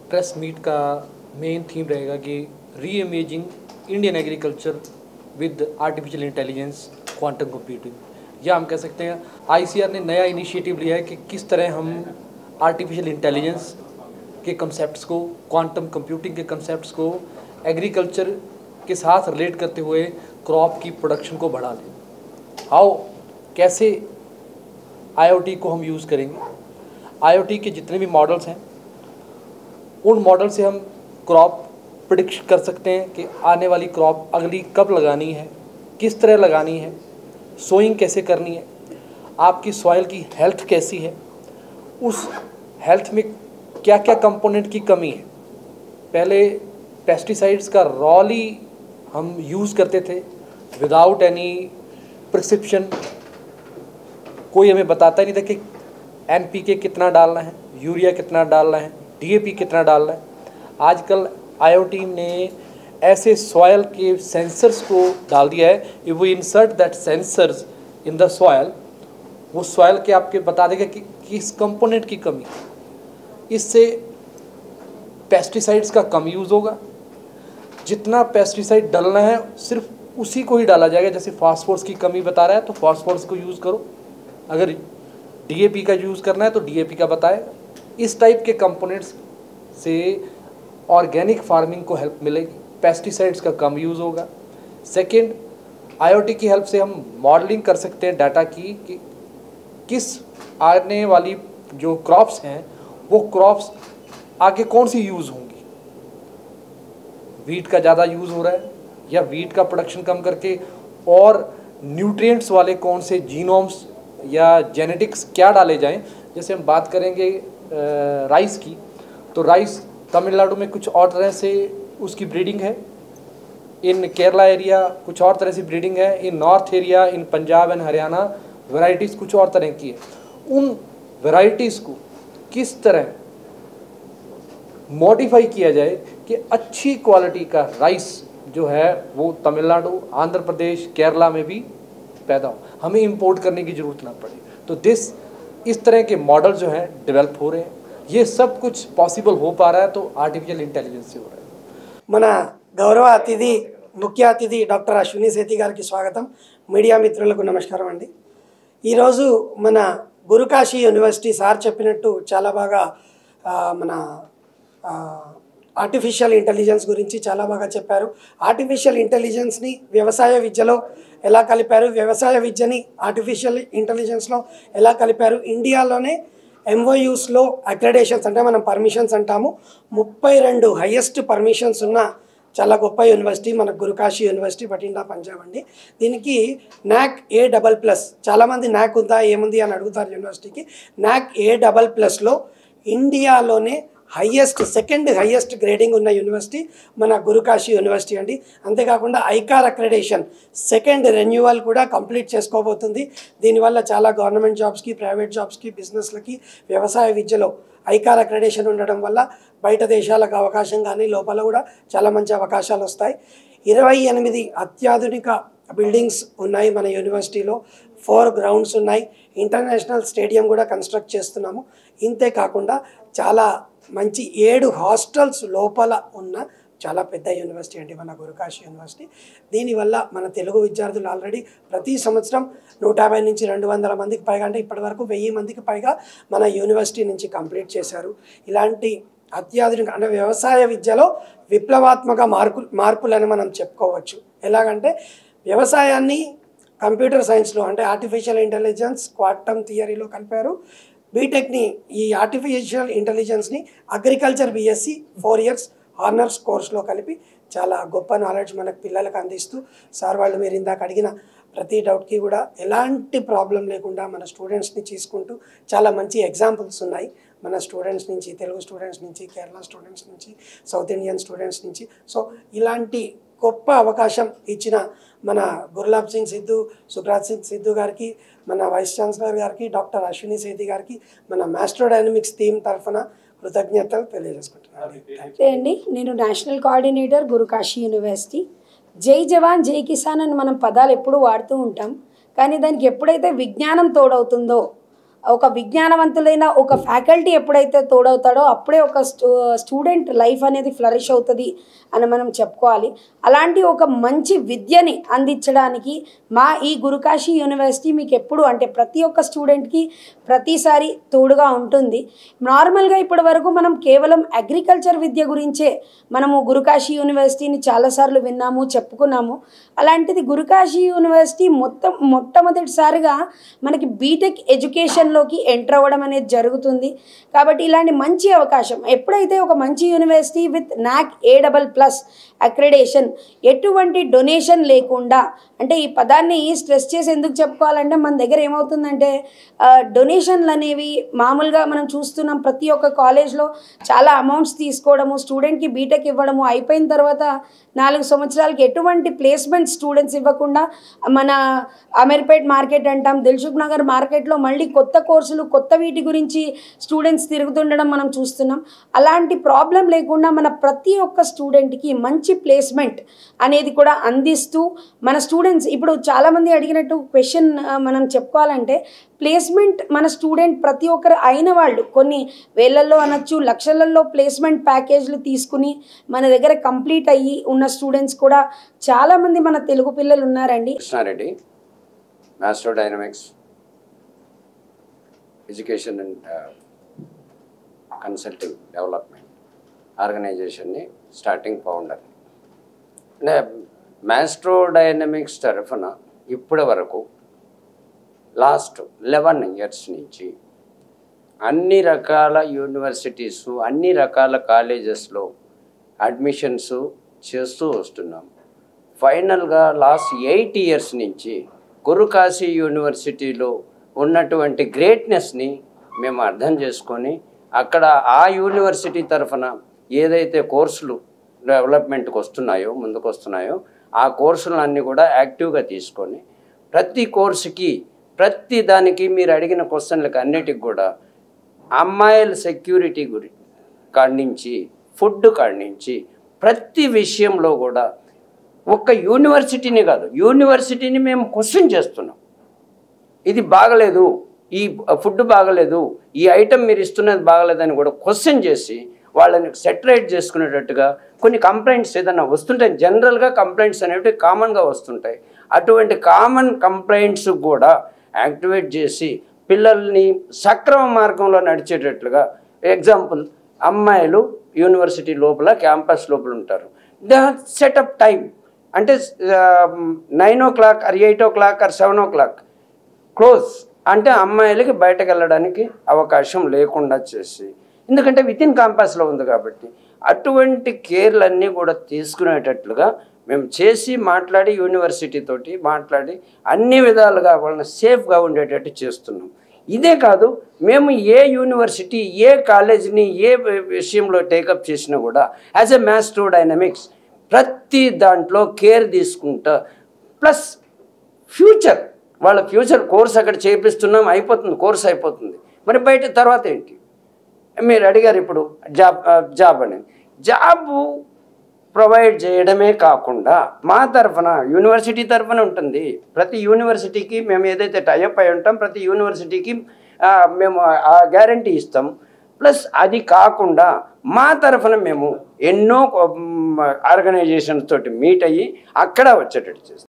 Press meet का main theme रहेगा कि री imaging Indian agriculture with artificial intelligence quantum computing. या हम कह सकते हैं आईसीआर ने नया इनिशिएटिव लिया है कि किस तरह हम आर्टिफिशियल इंटेलिजेंस के कंसेप्ट्स को, क्वांटम कंप्यूटिंग के कंसेप्ट्स को एग्रीकल्चर के साथ रिलेट करते हुए क्रॉप की प्रोडक्शन को बढ़ा दें। हाउ, कैसे आईओटी को हम यूज़ करेंगे। आईओटी के जितने भी मॉडल्स हैं उन मॉडल से हम क्रॉप प्रिडिक्ट कर सकते हैं कि आने वाली क्रॉप अगली कब लगानी है, किस तरह लगानी है, सोइंग कैसे करनी है, आपकी सॉइल की हेल्थ कैसी है, उस हेल्थ में क्या क्या कंपोनेंट की कमी है। पहले पेस्टिसाइड्स का रॉली हम यूज़ करते थे विदाउट एनी प्रिस्क्रिप्शन, कोई हमें बताता ही नहीं था कि एनपीके कितना डालना है, यूरिया कितना डालना है, डीएपी कितना डालना है। आजकल आईओटी ने ऐसे सॉयल के सेंसर्स को डाल दिया है, if we insert that sensors in the soil, वो सॉयल के आपके बता देगा कि किस कंपोनेंट की कमी है। इससे पेस्टिसाइड्स का कम यूज़ होगा, जितना पेस्टिसाइड डालना है सिर्फ उसी को ही डाला जाएगा। जैसे फास्फोरस की कमी बता रहा है तो फास्फोरस को यूज़ करो, अगर डीएपी का यूज़ करना है तो डीएपी का बताएगा। इस टाइप के कंपोनेंट्स से ऑर्गेनिक फार्मिंग को हेल्प मिलेगी, पेस्टिसाइड्स का कम यूज़ होगा। सेकंड, आईओटी की हेल्प से हम मॉडलिंग कर सकते हैं डाटा की कि किस आने वाली जो क्रॉप्स हैं वो क्रॉप्स आगे कौन सी यूज़ होंगी। वीट का ज़्यादा यूज़ हो रहा है या वीट का प्रोडक्शन कम करके और न्यूट्रिएंट्स वाले कौन से जीनोम्स या जेनेटिक्स क्या डाले जाएं। जैसे हम बात करेंगे राइस की, तो राइस तमिलनाडु में कुछ और तरह से उसकी ब्रीडिंग है, इन केरला एरिया कुछ और तरह से ब्रीडिंग है, in north area, in Punjab and Haryana varieties कुछ और तरह की है। उन वैरायटीज़ को किस तरह मॉडिफाई किया जाए कि अच्छी क्वालिटी का राइस जो है वो तमिलनाडु, आंध्र प्रदेश, केरला में भी पैदा हो, हमें इंपोर्ट करने की ज़रूरत ना पड़े। तो इस तरह के मॉडल जो हैं डेवलप हो रहे हैं। ये सब कुछ पॉसिबल हो पा रहा है तो आर्टिफिशियल इंटेलिजेंस से हो रहा है। మన గౌరవ అతిథి ముఖ్య అతిథి డాక్టర్ అశ్విని సేతి గారికి స్వాగతం. మీడియా మిత్రులకు నమస్కారం అండి. ఈరోజు మన గురుకాశీ యూనివర్సిటీ సార్ చెప్పినట్టు చాలా బాగా మన ఆర్టిఫిషియల్ ఇంటెలిజెన్స్ గురించి చాలా బాగా చెప్పారు. ఆర్టిఫిషియల్ ఇంటెలిజెన్స్ని వ్యవసాయ విద్యలో ఎలా కలిపారు, వ్యవసాయ విద్యని ఆర్టిఫిషియల్ ఇంటెలిజెన్స్లో ఎలా కలిపారు, ఇండియాలోనే ఎంఓయూస్లో అక్రెడేషన్స్ అంటే మనం పర్మిషన్స్ అంటాము, 32 హైయెస్ట్ పర్మిషన్స్ ఉన్న చాలా గొప్ప యూనివర్సిటీ మన గురుకాశీ యూనివర్సిటీ బఠిండా పంజాబ్ అండి. దీనికి నాక్ A++, చాలామంది నాక్ ఉందా ఏముంది అని అడుగుతారు యూనివర్సిటీకి. నాక్ A++లో ఇండియాలోనే సెకండ్ హైయెస్ట్ గ్రేడింగ్ ఉన్న యూనివర్సిటీ మన గురుకాశీ యూనివర్సిటీ అండి. అంతేకాకుండా ఐకార్ అక్రెడేషన్ సెకండ్ రెన్యువల్ కూడా కంప్లీట్ చేసుకోబోతుంది. దీనివల్ల చాలా గవర్నమెంట్ జాబ్స్కి, ప్రైవేట్ జాబ్స్కి, బిజినెస్లకి, వ్యవసాయ విద్యలో ఐకార్ అక్రెడేషన్ ఉండడం వల్ల బయట దేశాలకు అవకాశం కానీ లోపల కూడా చాలా మంచి అవకాశాలు వస్తాయి. 28 అత్యాధునిక బిల్డింగ్స్ ఉన్నాయి మన యూనివర్సిటీలో, 4 గ్రౌండ్స్ ఉన్నాయి, ఇంటర్నేషనల్ స్టేడియం కూడా కన్స్ట్రక్ట్ చేస్తున్నాము. ఇంతే కాకుండా చాలా మంచి 7 హాస్టల్స్ లోపల ఉన్న చాలా పెద్ద యూనివర్సిటీ అండి మన గురుకాశీ యూనివర్సిటీ. దీనివల్ల మన తెలుగు విద్యార్థులు ఆల్రెడీ ప్రతి సంవత్సరం 150 నుంచి 200 మందికి పైగా, అంటే ఇప్పటివరకు 1000 మందికి పైగా మన యూనివర్సిటీ నుంచి కంప్లీట్ చేశారు. ఇలాంటి అత్యాధునిక అంటే వ్యవసాయ విద్యలో విప్లవాత్మక మార్పులని మనం చెప్పుకోవచ్చు. ఎలాగంటే వ్యవసాయాన్ని కంప్యూటర్ సైన్స్లో అంటే ఆర్టిఫిషియల్ ఇంటెలిజెన్స్, క్వాంటమ్ థియరీలో కలిపారు. బీటెక్ని ఈ ఆర్టిఫిషియల్ ఇంటెలిజెన్స్ని అగ్రికల్చర్ బీఎస్సీ 4 ఇయర్స్ ఆనర్స్ కోర్సులో కలిపి చాలా గొప్ప నాలెడ్జ్ మనకు పిల్లలకు అందిస్తూ, సార్ వాళ్ళు మీరు ఇందాక అడిగిన ప్రతి డౌట్కి కూడా ఎలాంటి ప్రాబ్లం లేకుండా మన స్టూడెంట్స్ని తీసుకుంటూ చాలా మంచి ఎగ్జాంపుల్స్ ఉన్నాయి మన స్టూడెంట్స్ నుంచి, తెలుగు స్టూడెంట్స్ నుంచి, కేరళ స్టూడెంట్స్ నుంచి, సౌత్ ఇండియన్ స్టూడెంట్స్ నుంచి. సో ఇలాంటి గొప్ప అవకాశం ఇచ్చిన మన గుర్లాబ్ సింగ్ సిద్ధు, సుబ్రాజ్ సింగ్ సిద్ధు గారికి, మన వైస్ ఛాన్సలర్ గారికి, డాక్టర్ అశ్విని సేతి గారికి మన మాస్ట్రోడైనమిక్స్ టీమ్ తరఫున కృతజ్ఞతలు తెలియజేసుకుంటున్నాను. నేను నేషనల్ కోఆర్డినేటర్ గురుకాశీ యూనివర్సిటీ. జై జవాన్ జై కిసాన్ అని మనం పదాలు ఎప్పుడు వాడుతూ ఉంటాం, కానీ దానికి ఎప్పుడైతే విజ్ఞానం తోడవుతుందో ఒక విజ్ఞానవంతులైన ఒక ఫ్యాకల్టీ ఎప్పుడైతే తోడవుతాడో అప్పుడే ఒక స్టూడెంట్ లైఫ్ అనేది ఫ్లరిష్ అవుతుంది అని మనం చెప్పుకోవాలి. అలాంటి ఒక మంచి విద్యని అందించడానికి మా ఈ గురుకాశీ యూనివర్సిటీ మీకు ఎప్పుడు అంటే ప్రతి ఒక్క స్టూడెంట్కి ప్రతిసారి తోడుగా ఉంటుంది. నార్మల్గా ఇప్పటి వరకు మనం కేవలం అగ్రికల్చర్ విద్య గురించే మనము గురుకాశీ యూనివర్సిటీని చాలాసార్లు విన్నాము, చెప్పుకున్నాము. అలాంటిది గురుకాశీ యూనివర్సిటీ మొట్టమొదటిసారిగా మనకి బీటెక్ ఎడ్యుకేషన్లోకి ఎంటర్ అవ్వడం అనేది జరుగుతుంది. కాబట్టి ఇలాంటి మంచి అవకాశం ఎప్పుడైతే ఒక మంచి university with NAC A++ accreditation ఎటువంటి డొనేషన్ లేకుండా, అంటే ఈ పదాన్ని స్ట్రెస్ చేసి ఎందుకు చెప్పుకోవాలంటే మన దగ్గర ఏమవుతుందంటే డొనేషన్లు అనేవి మామూలుగా మనం చూస్తున్నాం. ప్రతి ఒక్క కాలేజ్లో చాలా అమౌంట్స్ తీసుకోవడము, స్టూడెంట్కి బీటెక్ ఇవ్వడము, అయిపోయిన తర్వాత 4 సంవత్సరాలకి ఎటువంటి ప్లేస్మెంట్ స్టూడెంట్స్ ఇవ్వకుండా మన అమీర్పేట్ మార్కెట్ అంటాం, దిల్సుఖ్ నగర్ మార్కెట్లో మళ్ళీ కొత్త కోర్సులు కొత్త వీటి గురించి స్టూడెంట్స్ తిరుగుతుండడం మనం చూస్తున్నాం. అలాంటి ప్రాబ్లం లేకుండా మన ప్రతి ఒక్క స్టూడెంట్కి మంచి ప్లేస్మెంట్ అనేది కూడా అందిస్తూ మన స్టూడెంట్స్ ఇప్పుడు చాలామంది అడిగినట్టు క్వశ్చన్ మనం చెప్పుకోవాలంటే ప్లేస్మెంట్ మన స్టూడెంట్ ప్రతి ఒక్కరు అయిన వాళ్ళు కొన్ని వేలల్లో అనొచ్చు, లక్షలలో ప్లేస్మెంట్ ప్యాకేజ్లు తీసుకుని మన దగ్గర కంప్లీట్ అయ్యి ఉన్న స్టూడెంట్స్ కూడా చాలామంది మన తెలుగు పిల్లలు ఉన్నారండి. Krishna Reddy Maestro Dynamics education and consulting development ఆర్గనైజేషన్ని స్టార్టింగ్ ఫౌండర్. మాస్ట్రో డైనమిక్స్ తరఫున ఇప్పటి వరకు లాస్ట్ 11 years నుంచి అన్ని రకాల యూనివర్సిటీస్ అన్ని రకాల కాలేజెస్లో అడ్మిషన్స్ చేస్తూ వస్తున్నాం. ఫైనల్గా లాస్ట్ 8 years నుంచి గురుకాశీ యూనివర్సిటీలో ఉన్నటువంటి గ్రేట్నెస్ని మేము అర్థం చేసుకొని అక్కడ ఆ యూనివర్సిటీ తరఫున ఏదైతే కోర్సులు డెవలప్మెంట్కి వస్తున్నాయో ముందుకు వస్తున్నాయో ఆ కోర్సులన్నీ కూడా యాక్టివ్గా తీసుకొని ప్రతి కోర్సుకి ప్రతి దానికి మీరు అడిగిన క్వశ్చన్లకు అన్నిటికి కూడా అమ్మాయిల సెక్యూరిటీ కాడి నుంచి ఫుడ్ కాడి నుంచి ప్రతి విషయంలో కూడా ఒక్క యూనివర్సిటీని కాదు యూనివర్సిటీని మేము క్వశ్చన్ చేస్తున్నాం. ఇది బాగలేదు, ఈ ఫుడ్ బాగలేదు, ఈ ఐటెం మీరు ఇస్తున్నది బాగలేదని కూడా క్వశ్చన్ చేసి వాళ్ళని సెటరేట్ చేసుకునేటట్టుగా కొన్ని కంప్లైంట్స్ ఏదైనా వస్తుంటాయి. జనరల్గా కంప్లైంట్స్ అనేవి కామన్గా వస్తుంటాయి. అటువంటి కామన్ కంప్లైంట్స్ కూడా యాక్టివేట్ చేసి పిల్లల్ని సక్రమ మార్గంలో నడిచేటట్లుగా ఎగ్జాంపుల్ అమ్మాయిలు యూనివర్సిటీ లోపల క్యాంపస్ లోపల ఉంటారు. దే సెటప్ టైం అంటే 9 o'clock or 8 o'clock or 7 o'clock close అంటే అమ్మాయిలకి బయటకు వెళ్ళడానికి అవకాశం లేకుండా చేసి, ఎందుకంటే వితిన్ క్యాంపస్లో ఉంది కాబట్టి అటువంటి కేర్లన్నీ కూడా తీసుకునేటట్లుగా మేము చేసి మాట్లాడి యూనివర్సిటీ తోటి మాట్లాడి అన్ని విధాలుగా వాళ్ళని సేఫ్గా ఉండేటట్టు చేస్తున్నాం. ఇదే కాదు, మేము ఏ యూనివర్సిటీ ఏ కాలేజీని ఏ విషయంలో టేకప్ చేసినా కూడా యాజ్ ఎ మాస్ట్రో డైనమిక్స్ ప్రతి దాంట్లో కేర్ తీసుకుంటా, ప్లస్ ఫ్యూచర్ వాళ్ళ ఫ్యూచర్ కోర్స్ అక్కడ చేపిస్తున్నాం, అయిపోతుంది, కోర్స్ అయిపోతుంది, మరి బయట తర్వాత ఏంటి మీరు అడిగారు. ఇప్పుడు జాబ్ అనేది జాబు ప్రొవైడ్ చేయడమే కాకుండా మా తరఫున యూనివర్సిటీ తరఫున ఉంటుంది. ప్రతి యూనివర్సిటీకి మేము ఏదైతే టైఅప్ అయి ఉంటాం ప్రతి యూనివర్సిటీకి మేము ఆ గ్యారంటీ ఇస్తాం. ప్లస్ అది కాకుండా మా తరఫున మేము ఎన్నో ఆర్గనైజేషన్స్ తోటి మీట్ అయ్యి అక్కడ వచ్చేటట్టు చేస్తాం.